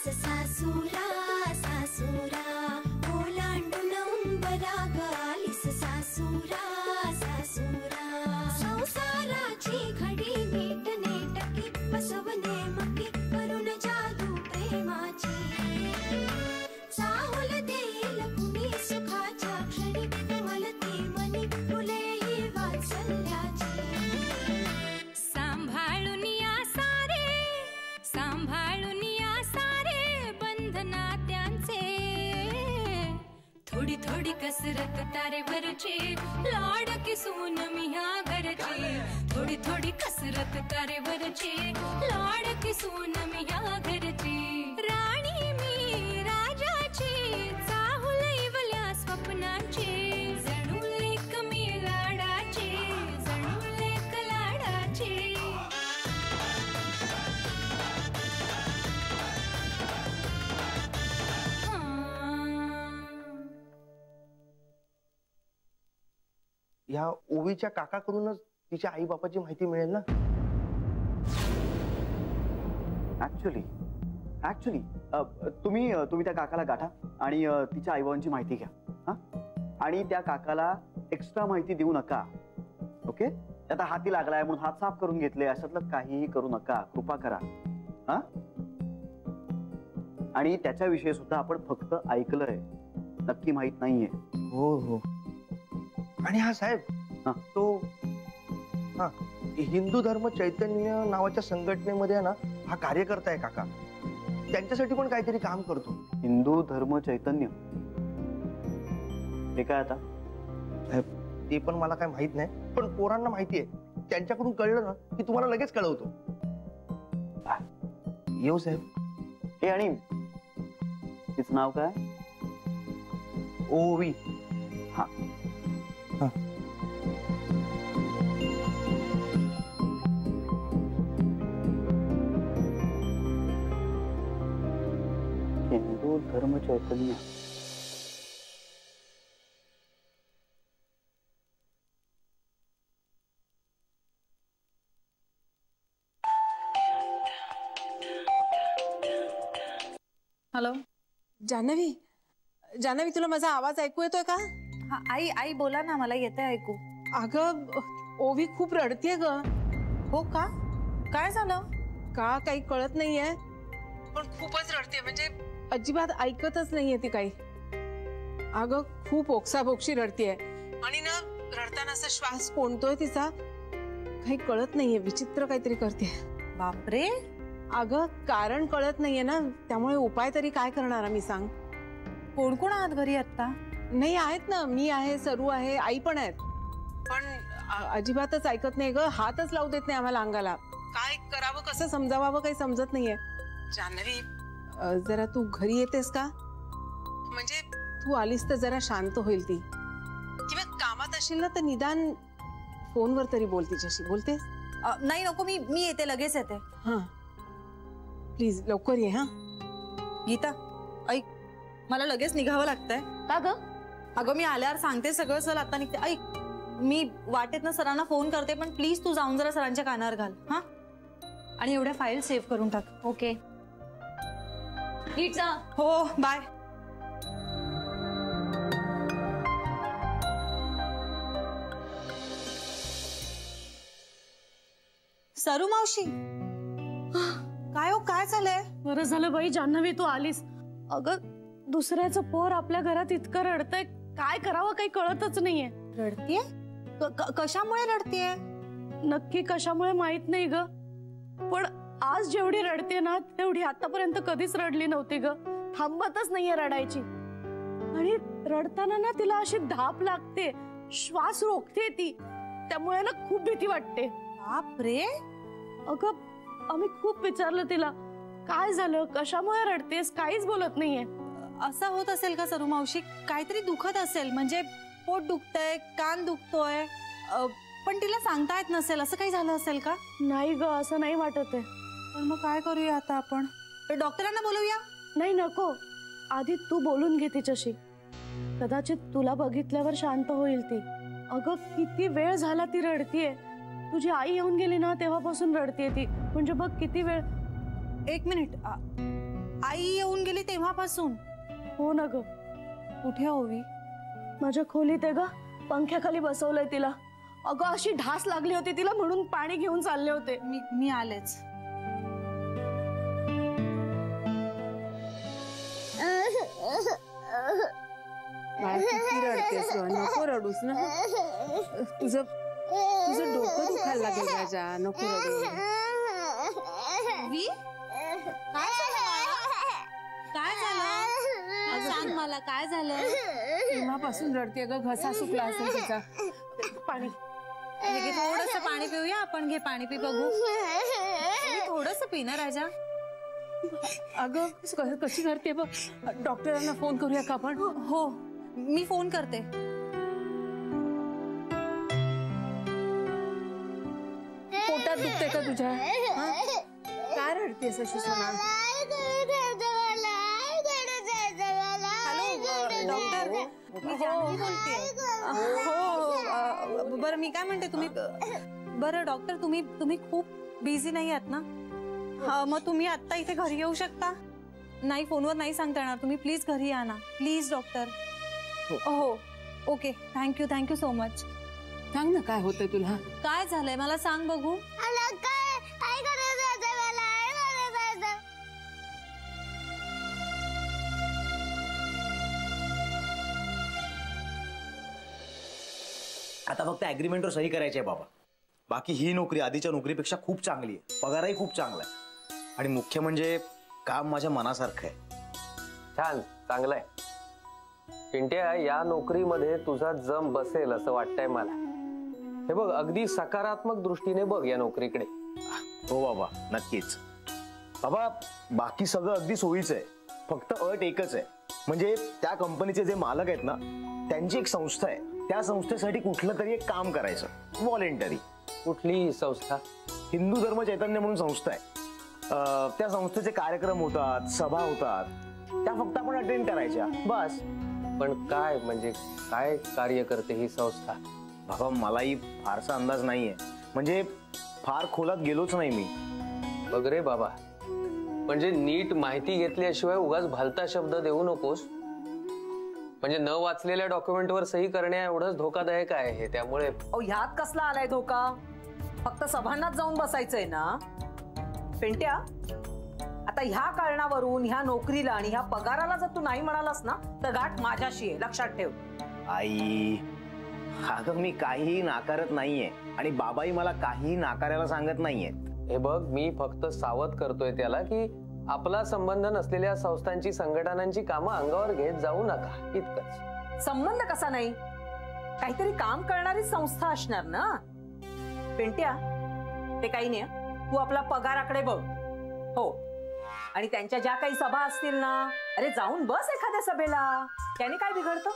सासूरा सासूरा ओलांडून उंबराग आलीस सासूरा सासूरा संसाराची घडी नीट नेटकी बसवणे मकी करून जादू प्रेमाची चाहुल देईल कुणी सुखाच्या क्षणी उमलती मनी फुले ही वात्सल्याची सांभाळून या सारे सांभाळून या सारे बंधना त्यांचे थोडी थोडी कसरत तारेवरची लाडकी सून मी ह्या घरची थोडी थोडी कसरत तारेवरची लाडकी सून मी ह्या घरची राणी मी राजाची चाहुल इवल्या स्वप्नांची जणू लेक मी लाडाची जणू लेक लाडाची या ओवीच्या काकाकडूनच तिच्या आई बापाची माहिती मिळेल ना. ऍक्च्युली तुम्ही त्या काकाला गाठा आणि तिच्या आई बाबांची माहिती घ्या. हा आणि त्या काकाला एक्स्ट्रा माहिती देऊ नका. ओके. आता हाती लागलाय म्हणून हात साफ करून घेतले अशातलं काहीही करू नका. कृपा करा. हा आणि त्याच्याविषयी सुद्धा आपण फक्त ऐकलंय, नक्की माहित नाहीये. हो हो. आणि हा साहेब तो हिंदू धर्म चैतन्य नावाच्या संघटनेमध्ये ना हा कार्यकर्ता आहे काका. त्यांच्यासाठी पण काहीतरी काम करतो. हिंदू धर्म चैतन्य हे काय आता? साहेब ते पण मला काय माहित नाही, पण पोरांना माहिती आहे. त्यांच्याकडून कळलं ना की तुम्हाला लगेच कळवतो. येऊ साहेब. हे आणि तिचं नाव काय? ओवी. हा हा. हिंदू धर्म चैतन्य. हॅलो जान्हवी, जान्हवी तुला माझा आवाज ऐकू येतोय का? हा, आई आई बोला ना, मला येतंय ऐकू. अगं ओवी खूप रडतीये ग. हो का? काय झालं? का काही कळत नाहीये, पण खूपच रडतीये. म्हणजे अजिबात ऐकतच नाहीये ती काही. अगं खूप ओक्साबोक्शी रडतीये आणि ना रडताना असा श्वास कोंडतोय तिचा. काही कळत नाहीये, विचित्र काहीतरी करते. बापरे. अगं कारण कळत नाहीये ना, त्यामुळे उपाय तरी काय करणार मी सांग. कोण कोण आहात घरी आता? नाही आहेत ना, मी आहे, सरू आहे, आई पण आहेत. पण अजिबातच ऐकत नाही ग. हातच लावू देत नाही आम्हाला अंगाला. काय करावं, कसं समजावावं काही समजत नाहीये. जान्हवी जरा तू घरी येतेस का? म्हणजे तू आलीस तर जरा शांत होईल ती. किंवा कामात असेल ना तर निदान फोनवर तरी बोल तिच्याशी. बोलतेस? नाही नको, मी येते, लगेच येते. हा प्लीज लवकर ये. हा गीता ऐक, मला लगेच निघावं लागतंय. का ग? अगं मी आल्यावर सांगते सगळं. चल आता निघते. ऐक, मी वाटेत ना सरांना फोन करते, पण प्लीज तू जाऊन जरा सरांच्या कानावर घाल. हा आणि एवढ्या फाईल सेव्ह करून टाक. ओके. नीट जा. हो बाय. सरू मावशी, काय हो, काय झालंय? बरं झालं बाई जान्हवी तू आलीस. अगं दुसऱ्याचं पोर आपल्या घरात इतकं रडतंय, काय करावं काही कळतच नाहीये. रडतीये? कशामुळे रडतीये? नक्की कशामुळे माहित नाही ग, पण आज जेवढी रडते ना तेवढी आतापर्यंत कधीच रडली नव्हती ग. थांबतच नाहीये रडायची. आणि रडताना ना तिला अशी धाप लागते, श्वास रोखते ती. त्यामुळे ना खूप भीती वाटते. बापरे. अगं आम्ही खूप विचारलं तिला, काय झालं, कशामुळे रडतेस, काहीच बोलत नाहीये. असं होत असेल का सरू मावशी? काहीतरी दुखत असेल, म्हणजे पोट दुखतंय, कान दुखतोय, पण तिला सांगता येत नसेल. असं काही झालं असेल का? नाही ग, असं नाही वाटत आहे. पण मग काय करूया आता आपण? डॉक्टरांना बोलवूया? नाही नको, आधी तू बोलून घे तिच्याशी. कदाचित तुला बघितल्यावर शांत होईल ती. अगं किती वेळ झाला ती रडतीये. तुझी आई येऊन गेली ना तेव्हापासून रडतीये ती. म्हणजे बघ किती वेळ. एक मिनिट. आई येऊन गेली तेव्हापासून. हो ना ग, कुठे ओवी? माझ्या खोलीत आहे ग, पंख्याखाली बसवलंय तिला. अगं अशी ढास लागली होती तिला, म्हणून पाणी घेऊन चालले होते. मी आलेच. बाळ किती रडतेस ग, नको रडूस ना. तुझं डोकं दुखायला लागेल राजा, नको रडू. ओवी, काय झालं? सांग मला काय झालं? तेव्हापासून रडते ग, घसा सुकला असेल तिचा. पाणी थोडस पाणी पिऊया आपण. घे पाणी पी बघू. थोडस पी ना राजा. अगं कशी करते बघ. डॉक्टरांना फोन करूया का आपण? हो, मी फोन करते. पोटात दुखते का तुझ्या? काय रडतेस अशी सोना? हॅलो डॉक्टर, मी जान्हवी बोलतेय. हो बरं, मी काय म्हणते, तुम्ही बरं डॉक्टर, तुम्ही खूप बिझी नाही आहात ना? हा, मग तुम्ही आत्ता इथे घरी येऊ शकता? नाही, फोनवर नाही सांगता येणार. तुम्ही प्लीज घरी या ना प्लीज डॉक्टर. हो ओके, थँक्यू सो मच. सांग ना काय होतंय तुला? काय झालंय मला सांग बघू. आता फक्त अग्रीमेंटवर सही करायची आहे बाबा. बाकी ही नोकरी आधीच्या नोकरीपेक्षा खूप चांगली आहे, पगारही खूप चांगला आहे, आणि मुख्य म्हणजे काम माझ्या मनासारखं आहे. छान, चांगलं आहे. पिंट्या, या नोकरीमध्ये तुझा जम बसेल असं वाटतंय मला. हे बघ, अगदी सकारात्मक दृष्टीने बघ या नोकरीकडे. हो बाबा, नक्कीच. बाबा, बाकी सगळं अगदी सोयीचं आहे, फक्त अट एकच आहे, म्हणजे त्या कंपनीचे जे मालक आहेत ना, त्यांची एक संस्था आहे, त्या संस्थेसाठी कुठलं तरी एक काम करायचं, व्हॉलेंटरी. कुठली संस्था? हिंदू धर्म चैतन्य म्हणून संस्था आहे. त्या संस्थेचे कार्यक्रम होतात, सभा होतात, त्या फक्त आपण अटेंड करायच्या, बस. पण काय म्हणजे काय कार्य करते ही संस्था? बाबा, मलाही फारसा अंदाज नाहीये, म्हणजे फार खोलात गेलोच नाही मी. बघ रे बाबा, म्हणजे नीट माहिती घेतल्याशिवाय उगाच भलता शब्द देऊ नकोस. म्हणजे न वाचलेल्या डॉक्युमेंटवर सही करण्या एवढंच धोकादायक आहे हे. त्यामुळे ह्यात कसला आलाय धोका? फक्त सभांनात जाऊन बसायचंय ना. पिंट्या, आता ह्या कारणावरून ह्या नोकरीला आणि ह्या पगाराला जर तू नाही म्हणालास ना, तर गाठ माझ्याशी आहे, लक्षात ठेव. आई, अगं मी काहीही नाकारत नाहीये, आणि बाबाही मला काहीही नाकारायला सांगत नाहीये. हे बघ, मी फक्त सावध करतोय त्याला की आपला संबंध नसलेल्या संस्थांची, संघटनांची कामं अंगावर घेत जाऊ नका, इतकंच. संबंध कसा नाही? काहीतरी काम करणारी संस्था असणार ना. पिंट्या, ते काही नाही, तू आपला पगाराकडे बघ. हो, आणि त्यांच्या ज्या काही सभा असतील ना, अरे जाऊन बस एखाद्या सभेला, त्याने काय बिघडतं?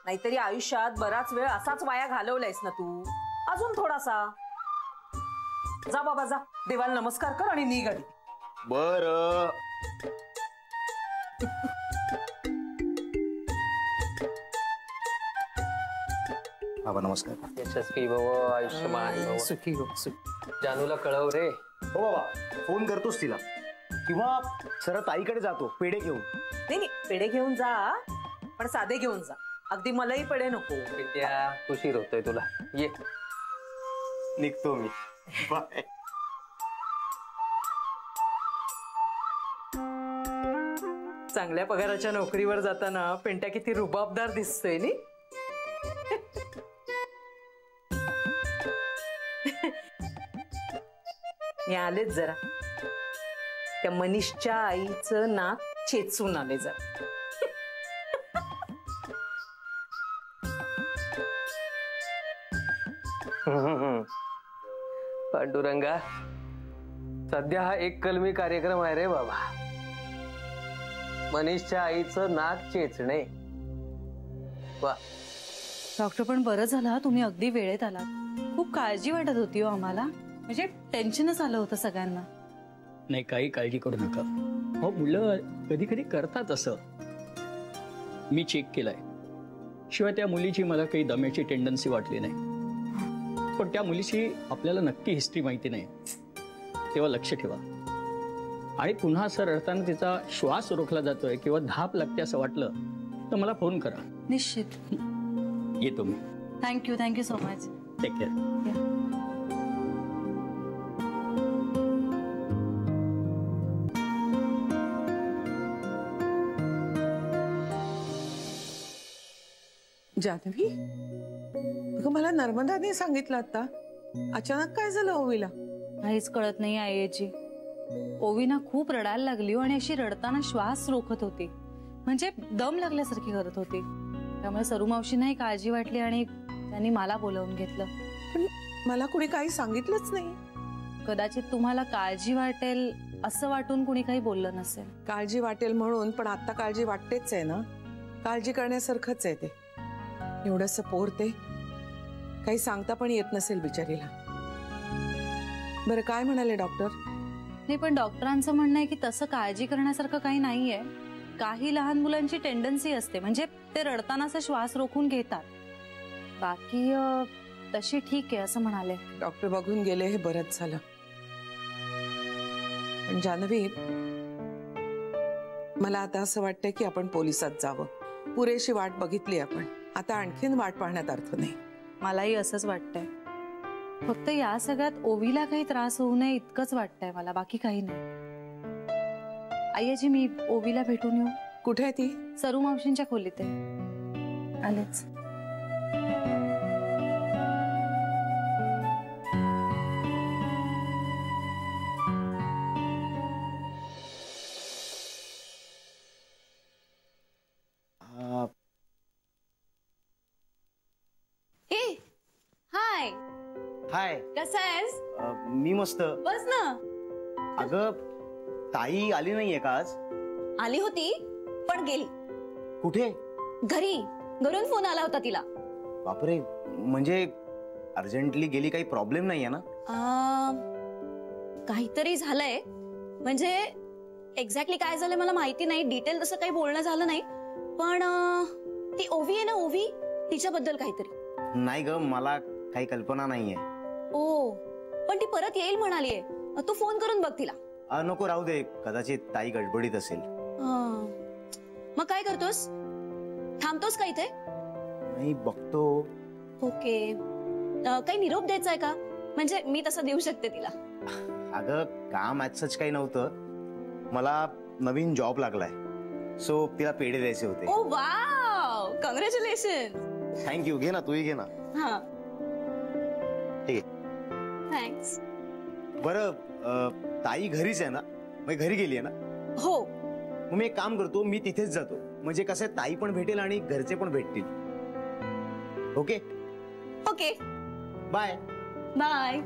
नाहीतरी आयुष्यात बराच वेळ असाच वाया घालवलायस ना तू, अजून थोडासा. जा बाबा जा, देवाला नमस्कार कर आणि निघ घरी. बरं. बाबा नमस्कार. यशस्वी भव, आयुष्यमान भव. सुखी हो. जानूला कळव रे. हो बाबा, फोन करतोस तिला, किंवा सरळ ताईकडे जातो पेढे घेऊन. नाही, पेढे घेऊन जा, पण साधे घेऊन जा. अगदी मलाही पेढे नको. पिंट्या, उशीर होतोय तुला, ये. निघतो मी, बाय. चांगल्या पगाराच्या नोकरीवर जाताना पिंट्या किती रुबाबदार दिसतोय नी. मी आलेच जरा त्या मनीषच्या आईचं नाक चेचून आले जरा. पांडुरंगा, सध्या हा एक कलमी कार्यक्रम आहे रे बाबा. मनीषच्या आईचं नाक चेचणे. वा डॉक्टर, पण बरं झालं तुम्ही अगदी वेळेत आलात. खूप काळजी वाटत होती हो आम्हाला, म्हणजे टेन्शनच आलं होतं सगळ्यांना. नाही, काही काळजी करू नका. हो, मुलं कधी कधी करतात असं. मी चेक केलंय, शिवाय त्या मुलीची मला काही दम्याची टेंडन्सी वाटली नाही. पण त्या मुलीची आपल्याला नक्की हिस्ट्री माहिती नाही, तेव्हा लक्ष ठेवा. आणि पुन्हा असं रडताना तिचा श्वास रोखला जातोय किंवा धाप लागते असं वाटलं तर मला फोन करा. निश्चित. येतो मी. Thank you so much. Take care. Janhavi, अगं मला नर्मदाने सांगितलं आता. अचानक काय झालं ओवीला? काहीच कळत नाही आईची. ओवी ना खूप रडायला लागली आणि अशी रडताना श्वास रोखत होती, म्हणजे दम लागल्यासारखी करत होती. त्यामुळे सरू मावशींनाही काळजी वाटली आणि त्यांनी मला बोलावून घेतलं. पण मला कुणी काही सांगितलंच नाही. कदाचित तुम्हाला काळजी वाटेल असं वाटून कुणी काही बोललं नसेल. काळजी वाटेल म्हणून, पण आता काळजी वाटतेच आहे ना. काळजी करण्यासारखंच आहे ते. एवढंच पोर ते, काही सांगता पण येत नसेल बिचारीला. बरं काय म्हणाले डॉक्टर? नाही, पण डॉक्टरांचं म्हणणं आहे की तसं काळजी करण्यासारखं काही नाहीये. काही लहान मुलांची टेंडन्सी असते, म्हणजे ते रडतानाचा श्वास रोखून घेतात. बाकी तशी ठीक आहे असं म्हणाले डॉक्टर. बघून गेले हे बरंच झालं. पण जान्हवी, मला आता असं वाटतंय की आपण पोलिसात जावं. पुरेशी वाट बघितली आपण, आता आणखीन वाट पाहण्यात अर्थ नाही. मलाही असंच वाटतंय. फक्त या सगळ्यात ओवीला काही त्रास होऊ नये इतकंच वाटतंय मला, बाकी काही नाही. आईजी, मी ओवीला भेटून येऊ? कुठे आहे ती? सरू मावशींच्या खोलीत आहे. आलेच. हाय, कसा आहेस? मी मस्त. बस ना. अगं, ताई आली नाहीये का आज? आली होती पण गेली. कुठे? घरी. घरून फोन आला होता तिला. बापरे, म्हणजे अर्जंटली गेली? काही प्रॉब्लेम नाहीये ना? काहीतरी झालंय, म्हणजे एक्झॅक्टली काय झालंय मला माहिती नाही. डिटेल तसं काही बोलणं झालं नाही. पण ती ओवी आहे ना, ओवी, तिच्याबद्दल काहीतरी. नाही ग, मला काही कल्पना नाहीये. ओ, पण ती परत येईल म्हणालीये. तू फोन करून बघ तिला. नको, राहू दे. कदाचित ताई गडबडीत असेल. मग काय करतोस? थांबतोस का इथे? नाही, बघतो. ओके. काही निरोप द्यायचा आहे का? म्हणजे मी तसं देऊ शकते तिला. अगं, काम ऍज काही नव्हतं. मला नवीन जॉब लागलाय, सो तिला पेढे द्यायचे होते. ओ वाव, कॉंग्रॅच्युलेशन. थँक्यू. घे ना, तूही घे ना. हा, ठीक आहे. थँक्स. बरं, ताई घरीच आहे ना? मग घरी गेली आहे ना? हो. मग मी एक काम करतो, मी तिथेच जातो. म्हणजे कसं आहे, ताई पण भेटेल आणि घरचे पण भेटतील. Okay okay. Bye bye.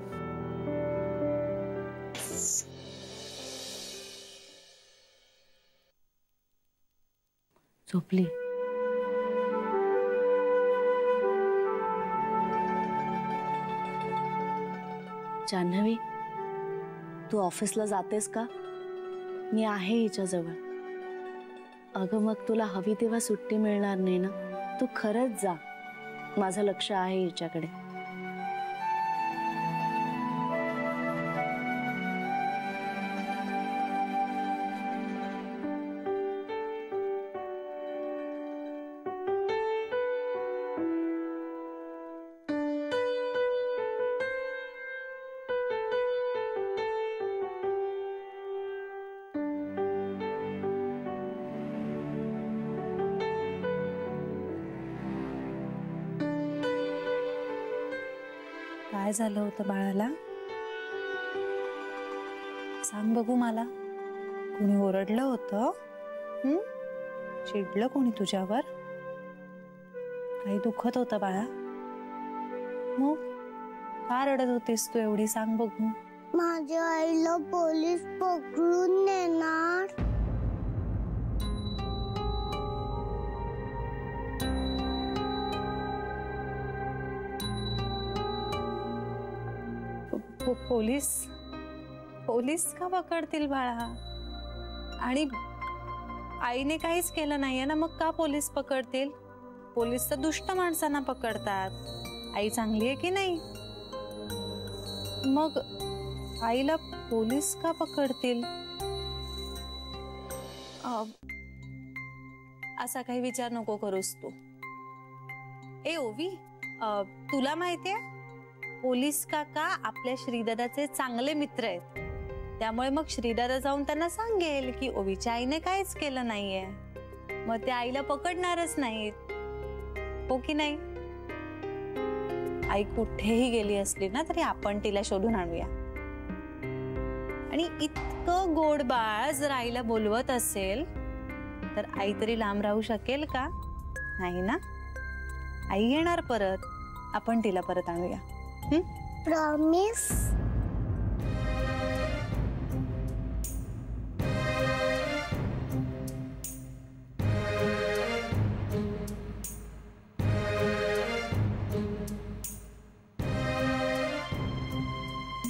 झोपली. जान्हवी, तू ऑफिसला जातेस का? मी आहे हिच्याजवळ. अगं, मग तुला हवी तेव्हा सुट्टी मिळणार नाही ना. तू खरंच जा. माझं लक्ष आहे हिच्याकडे. काय झालं होतं बाळाला? सांग बघू मला. कोणी ओरडलं होतं? चिडलं कोणी तुझ्यावर? काही दुखत होतं बाळा? मग का रडत होतीस तू एवढी? सांग बघू. माझ्या आईला पोलीस पकडून नेणार. पोलीस? पोलीस का पकडतील बाळा? आणि आईने काहीच केलं नाहीये ना, मग का पोलीस पकडतील? पोलीस तर दुष्ट माणसांना पकडतात. आई चांगली आहे की नाही? मग आईला पोलीस का पकडतील? असा काही विचार नको करूस तू. ए ओवी, तुला माहितीये पोलीस काका आपल्या श्रीदादाचे चांगले मित्र आहेत. त्यामुळे मग श्रीदादा जाऊन त्यांना सांगेल की ओवीच्या आईने काहीच केलं नाहीये. मग त्या आईला पकडणारच नाहीत, हो की नाही? आई कुठेही गेली असली ना तरी आपण तिला शोधून आणूया. आणि इतकं गोड बाळ जर आईला बोलवत असेल तर आई तरी लांब राहू शकेल का? नाही ना. आई येणार परत, आपण तिला परत आणूया. प्रॉमिस.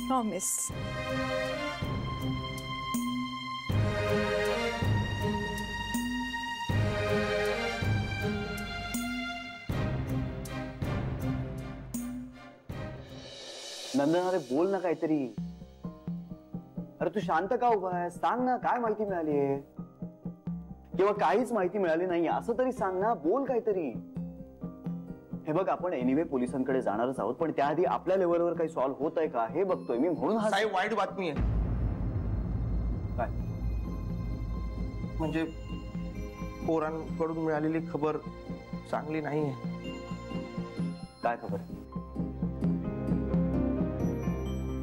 प्रॉमिस. नंदन अरे बोल ना काहीतरी. अरे तू शांत का उभा आहे? सांग ना काय माहिती मिळालीये, किंवा काहीच माहिती मिळाली नाही असं तरी सांग ना. बोल काहीतरी. हे बघ आपण एनिवे पोलिसांकडे जाणारच आहोत, पण त्याआधी आपल्या लेवलवर काही सॉल्व्ह होत आहे का हे बघतोय मी. म्हणून साहेब वाईट बातमी आहे. काय म्हणजे पोरांकडून मिळालेली खबर चांगली नाहीये. काय खबर?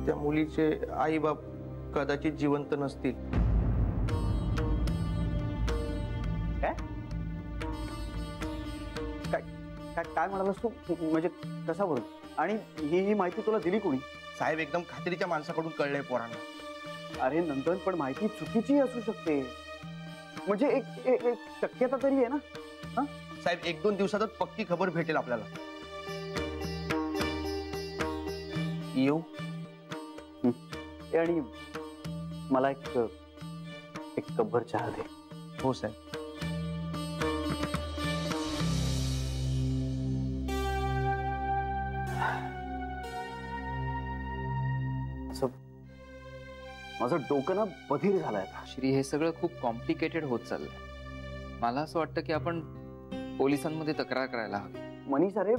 त्या मुलीचे आई बाप कदाचित जिवंत नसतील. काय काय काय म्हणालास तू? म्हणजे कसा बोल? आणि ही माहिती तुला दिली कोणी? साहेब एकदम खात्रीच्या माणसाकडून कळलंय पोरांना. अरे नंदन पण माहिती चुकीची असू शकते. म्हणजे एक शक्यता तरी आहे ना. साहेब 1-2 दिवसातच पक्की खबर भेटेल आपल्याला. येऊ? आणि मला एक कपभर चहा दे. हो साहेब. माझं डोकं ना बधीर झालंय. श्री, हे सगळं खूप कॉम्प्लिकेटेड होत चाललंय. मला असं वाटतं की आपण पोलिसांमध्ये तक्रार करायला हवी. मनीष अरे,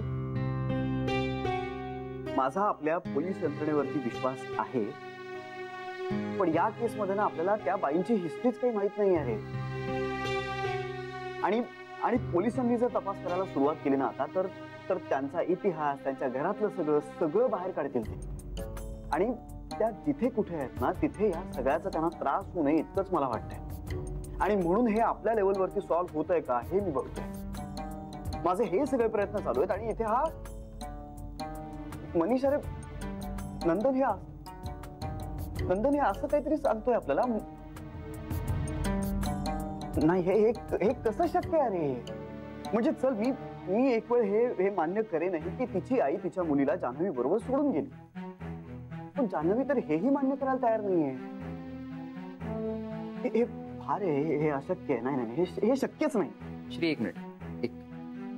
माझा आपल्या पोलीस यंत्रणेवरती विश्वास आहे, पण या केसमध्ये ना आपल्याला त्या बाईंची हिस्ट्रीच काही माहित नाही आहे. आणि पोलिसांनी जर तपास करायला सुरुवात केली ना आता तर त्यांचा इतिहास, त्यांच्या घरातलं सगळं बाहेर काढतील ते. आणि त्या जिथे कुठे आहेत ना तिथे या सगळ्याचा त्यांना त्रास होऊ नये इतकंच मला वाटतंय. आणि म्हणून हे आपल्या लेवलवरती सॉल्व्ह होतंय का हे मी बघतोय. माझे हे सगळे प्रयत्न चालू आहेत. आणि इथे हा मनीष अरे, नंदन हे असं काहीतरी सांगतोय आपल्याला. नाही हे कसं शक्य आहे रे? म्हणजे चल मी एक वेळ हे मान्य करेनही की तिची आई तिच्या मुलीला जान्हवी बरोबर सोडून गेली, पण जान्हवी तर हेही मान्य करायला तयार नाहीये. हे फार आहे, हे अशक्य आहे. नाही हे शक्यच नाही. श्री, एक मिनिट.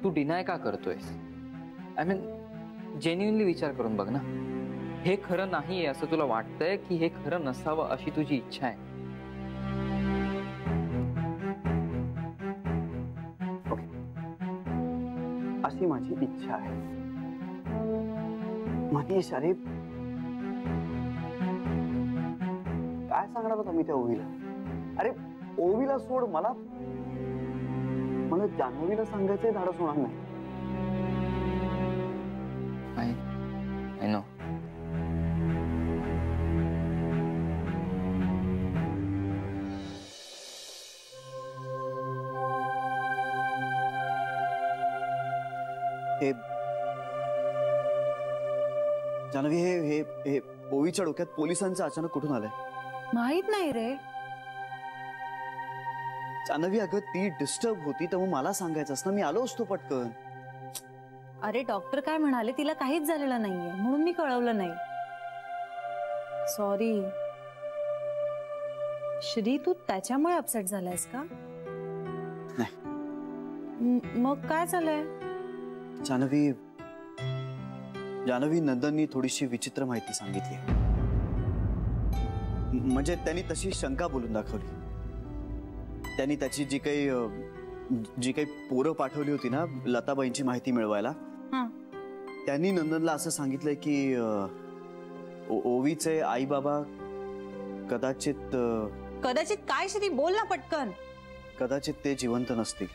तू डिनाय का करतोयस? आय मीन जेन्युइनली विचार करून बघ ना. हे खरं नाहीये असं तुला वाटतंय की हे खरं नसावं अशी तुझी इच्छा आहे? अशी माझी इच्छा आहे. मनीष अरे, काय सांगणार होता मी त्या ओवीला? अरे ओवीला सोड, मला जान्हवीला सांगायचंही धाडस होणार नाही. I know. जान्हवी, हे ओवीच्या डोक्यात पोलिसांचं अचानक कुठून आलंय? माहित नाही रे. जान्हवी अगं ती डिस्टर्ब होती तर मग मला सांगायचं ना, मी आलो असतो पटकन. अरे डॉक्टर काय म्हणाले, तिला काहीच झालेलं नाहीये म्हणून मी कळवलं नाही. सॉरी. श्री, तू त्याच्यामुळे अपसेट झालायस का? नाही. मग काय झालंय? जान्हवी नंदननी थोडीशी विचित्र माहिती सांगितली. म्हणजे त्यांनी तशी शंका बोलून दाखवली. त्यांनी त्याची जी काही पोरं पाठवली होती ना लताबाईंची माहिती मिळवायला, त्यांनी नंदनला असं सांगितलंय की ओवीचे आई बाबा कदाचित काय श्री, बोल ना पटकन. कदाचित ते जिवंत नसतील.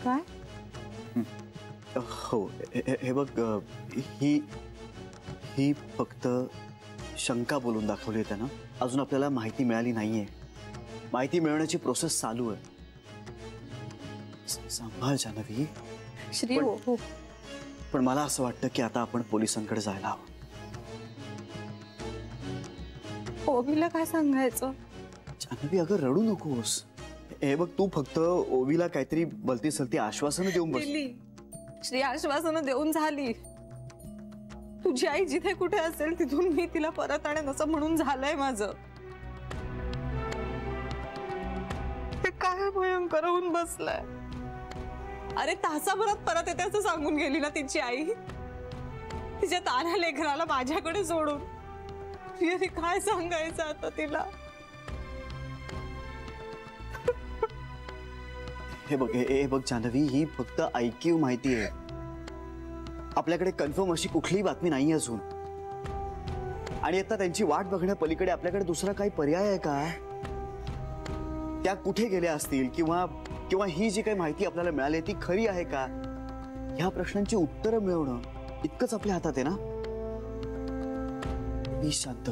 काय? हो, हे बघ, ही फक्त शंका बोलून दाखवली आहे त्यानं. अजून आपल्याला माहिती मिळाली नाहीये. माहिती मिळवण्याची प्रोसेस चालू आहे. सांभाळ जान्हवी. श्री, हो. पण मला असं वाटतं की आता आपण पोलिसांकडे जायला हवं. ओवीला काय सांगायचं? जान्हवी, अगं रडू नकोस. हे बघ, तू फक्त ओवीला काहीतरी भलती सलती आश्वासनं देऊन बस. श्री, आश्वासनं देऊन झाली. तुझी आई जिथे कुठे असेल तिथून मी तिला परत आणेन असं म्हणून झालंय माझं. ते काय भयंकर होऊन बसलाय. अरे तासाभरात परत येते असं सांगून गेली ना तिची आई, तिच्या तान्ह्या लेकराला माझ्याकडे सोडून. अरे काय सांगायचं आता तिला. हे बघ जान्हवी, ही फक्त ऐकीव माहिती आहे. आपल्याकडे कन्फर्म अशी कुठलीही बातमी नाही अजून. आणि आता त्यांची वाट बघण्या पलीकडे आपल्याकडे दुसरा काही पर्याय आहे का? त्या कुठे गेल्या असतील किंवा ही जी काही माहिती आपल्याला मिळाली ती खरी आहे का, ह्या प्रश्नांची उत्तरं मिळवणं इतकंच आपल्या हातात आहे ना. शांत.